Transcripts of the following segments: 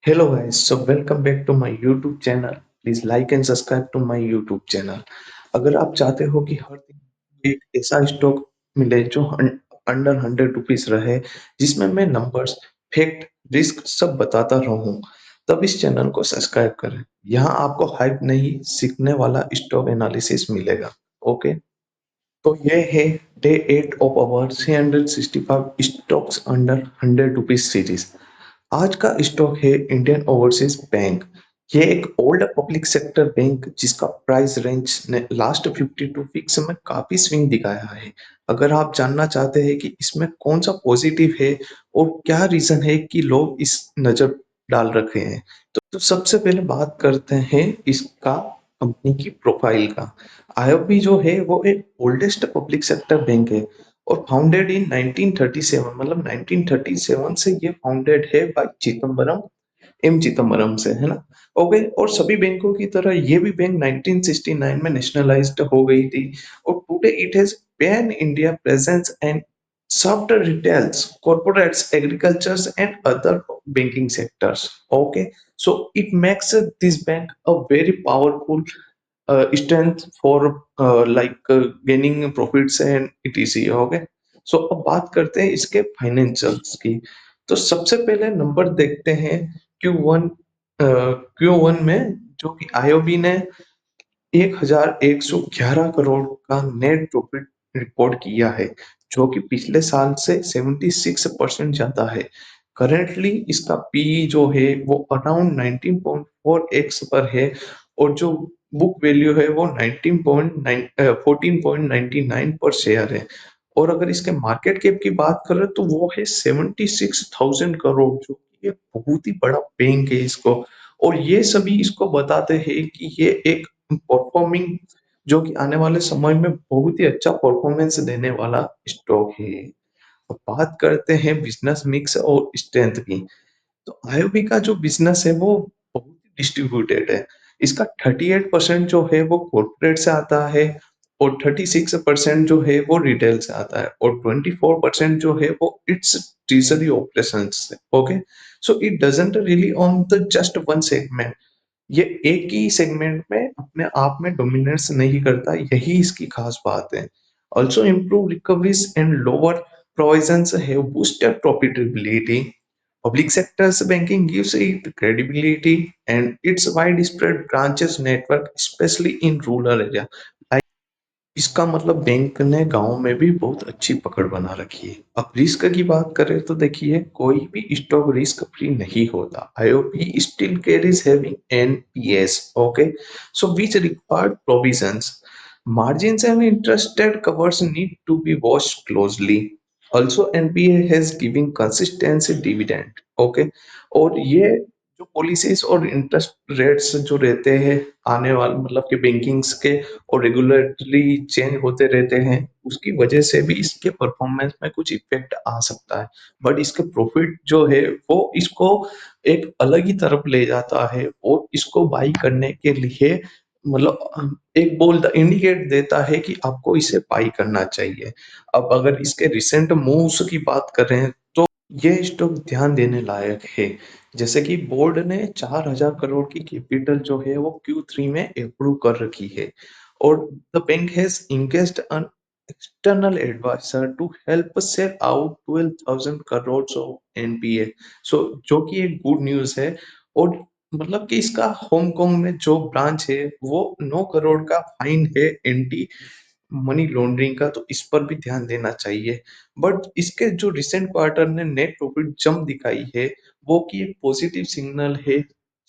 Hello guys, so welcome back to my YouTube channel. Please like and subscribe to my YouTube channel. अगर आप चाहते हो कि हर दिन एक ऐसा स्टॉक मिले जो अंडर 100 रुपीज रहे, जिसमें मैं नंबर्स, फैक्ट, रिस्क सब बताता रहूं, तब इस चैनल को सब्सक्राइब करें। यहाँ आपको हाइप नहीं, सीखने वाला स्टॉक एनालिसिस मिलेगा। ओके, तो ये है day 8 of our 365 stocks under 100 rupees series. आज का स्टॉक है इंडियन ओवरसीज बैंक। ये एक ओल्ड पब्लिक सेक्टर बैंक जिसका प्राइस रेंज ने लास्ट 52 वीक्स में काफी स्विंग दिखाया है। अगर आप जानना चाहते हैं कि इसमें कौन सा पॉजिटिव है और क्या रीजन है कि लोग इस नजर डाल रखे हैं, तो सबसे पहले बात करते हैं इसका कंपनी की प्रोफाइल का। आईओबी जो है वो एक ओल्डेस्ट पब्लिक सेक्टर बैंक है और फाउंडेड इन 1937, मतलब 1937 से ये फाउंडेड है बाय चिदम्बरम, एम चिदम्बरम से, है ना। ओके, और सभी बैंकों की तरह ये भी बैंक 1969 में नेशनलाइज्ड हो गई थी और today it has pan India presence and served retails, corporates, agricultures and other banking sectors. Okay, so it makes this bank a very powerful strength for gaining profits and etc. Okay, so अब बात करते हैं इसके financials की। तो सबसे पहले number देखते हैं Q1। Q1 में जो कि आईओबी ने 1111 करोड़ का नेट प्रॉफिट रिकॉर्ड किया है, जो कि पिछले साल से 76% ज्यादा है। करेंटली इसका पी जो है वो अराउंड 19.4x पर है और जो बुक वैल्यू है वो 19.9 14.99 पर शेयर है। और अगर इसके मार्केट कैप की बात करें तो वो है 76,000 करोड़, जो कि एक बहुत ही बड़ा बैंक है इसको। और ये सभी इसको बताते हैं कि ये एक परफॉर्मिंग, जो कि आने वाले समय में बहुत ही अच्छा परफॉर्मेंस देने वाला स्टॉक है। अब बात करते हैं बिजनेस मिक्स और स्ट्रेंथ की। तो आईओबी का जो बिजनेस है वो बहुत डिस्ट्रीब्यूटेड है। इसका 38% जो है वो कॉर्पोरेट से आता है और 36% जो है वो रिटेल से आता है और 24% जो है वो इट्स ट्रेजरी ऑपरेशन से। Okay, so it doesn't really on the just one segment. ये एक ही सेगमेंट में अपने आप में डोमिनेंस नहीं करता, यही इसकी खास बात है। Also improve recoveries and lower provisions have boosted profitability. Public sector's banking gives it credibility and its widespread branches network, especially in rural area. इसका मतलब बैंक ने गांव में भी बहुत अच्छी पकड़ बना रखी है। अब रिस्क की बात करें तो देखिए, कोई भी स्टॉक रिस्क फ्री नहीं होता। IOP still carries having NPS, okay, so which required provisions, margins and interest rate covers need to be watched closely. Also NPA has given consistency dividend, okay, और ये जो पॉलिसीज और interest rates जो रहते हैं आने वाले, मतलब कि बैंकिंग्स के और रेगुलेटरी चेंज होते रहते हैं, उसकी वजह से भी इसके परफॉर्मेंस में कुछ इफेक्ट आ सकता है। बट इसके प्रॉफिट जो है वो इसको एक अलग ही तरफ ले जाता है और इसको बाई करने के लिए, मतलब एक बोल इंडिकेट देता है कि आपको इसे बाई करना चाहिए। अब अगर इसके रिसेंट मूव्स की बात करें तो ये स्टॉक ध्यान देने लायक है। जैसे कि बोर्ड ने 4,000 करोड़ की कैपिटल जो है वो Q3 में अप्रूव कर रखी है और the bank has engaged an external advisor to help sell out 12,000 crore of NPA. So जो कि एक गुड न्यूज है। और मतलब कि इसका हांगकांग में जो ब्रांच है वो 9 करोड़ का फाइन है एंटी मनी लॉन्ड्रिंग का, तो इस पर भी ध्यान देना चाहिए। बट इसके जो रिसेंट क्वार्टर ने नेट प्रॉफिट जंप दिखाई है, वो कि एक पॉजिटिव सिग्नल है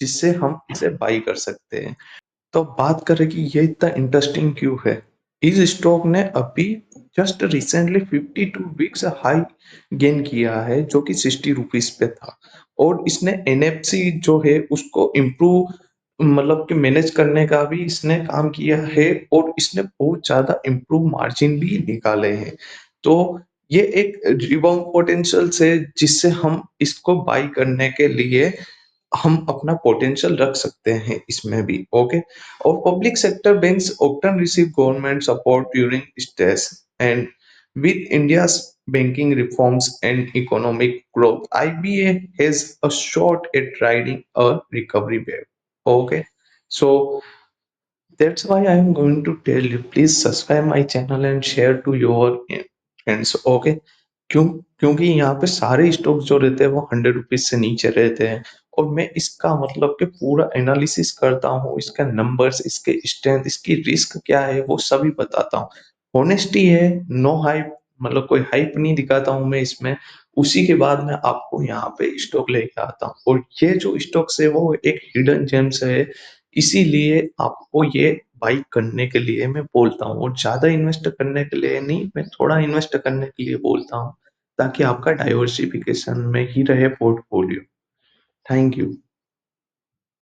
जिससे हम इसे बाई कर सकते हैं। तो बात करें कि ये इतना इंटरेस्टिंग क्यों है। इस स्टॉक ने अभी just recently 52 weeks high gain किया है, जो कि 60 रुपीज पे था। और इसने एनएफसी जो है उसको इम्प्रूव, मतलब कि मैनेज करने का भी इसने काम किया है और इसने बहुत ज्यादा इम्प्रूव मार्जिन भी निकाले हैं। तो ये एक रिबाउंड पोटेंशियल से जिससे हम इसको बाई करने के लिए हम अपना पोटेंशियल रख सकते हैं इसमें भी। ओके, और public sector banks often receive government support during stress and With India's banking reforms and economic growth, IBA has a shot at riding a recovery wave. Okay, so that's why I am going to tell you, please subscribe my channel and share to your friends. Okay, क्यों? क्योंकि यहाँ पे सारे stock जो रहते हैं वो 100 rupees से नीचे रहते हैं, और मैं इसका मतलब कि पूरा एनालिसिस करता हूँ, इसका नंबर्स, इसके स्ट्रेंथ, इसकी रिस्क क्या है, वो सभी बताता हूँ। होनेस्टी है, नो हाइप, मतलब कोई हाइप नहीं दिखाता हूँ मैं इसमें। उसी के बाद मैं आपको यहाँ पे स्टॉक लेके आता हूँ, और ये जो स्टॉक्स है वो एक हिडन जेम्स है, इसीलिए आपको ये बाई करने के लिए मैं बोलता हूँ, और ज्यादा इन्वेस्ट करने के लिए नहीं, मैं थोड़ा इन्वेस्ट करने के लिए बोलता हूँ, ताकि आपका डाइवर्सिफिकेशन में ही रहे पोर्टफोलियो। Thank you.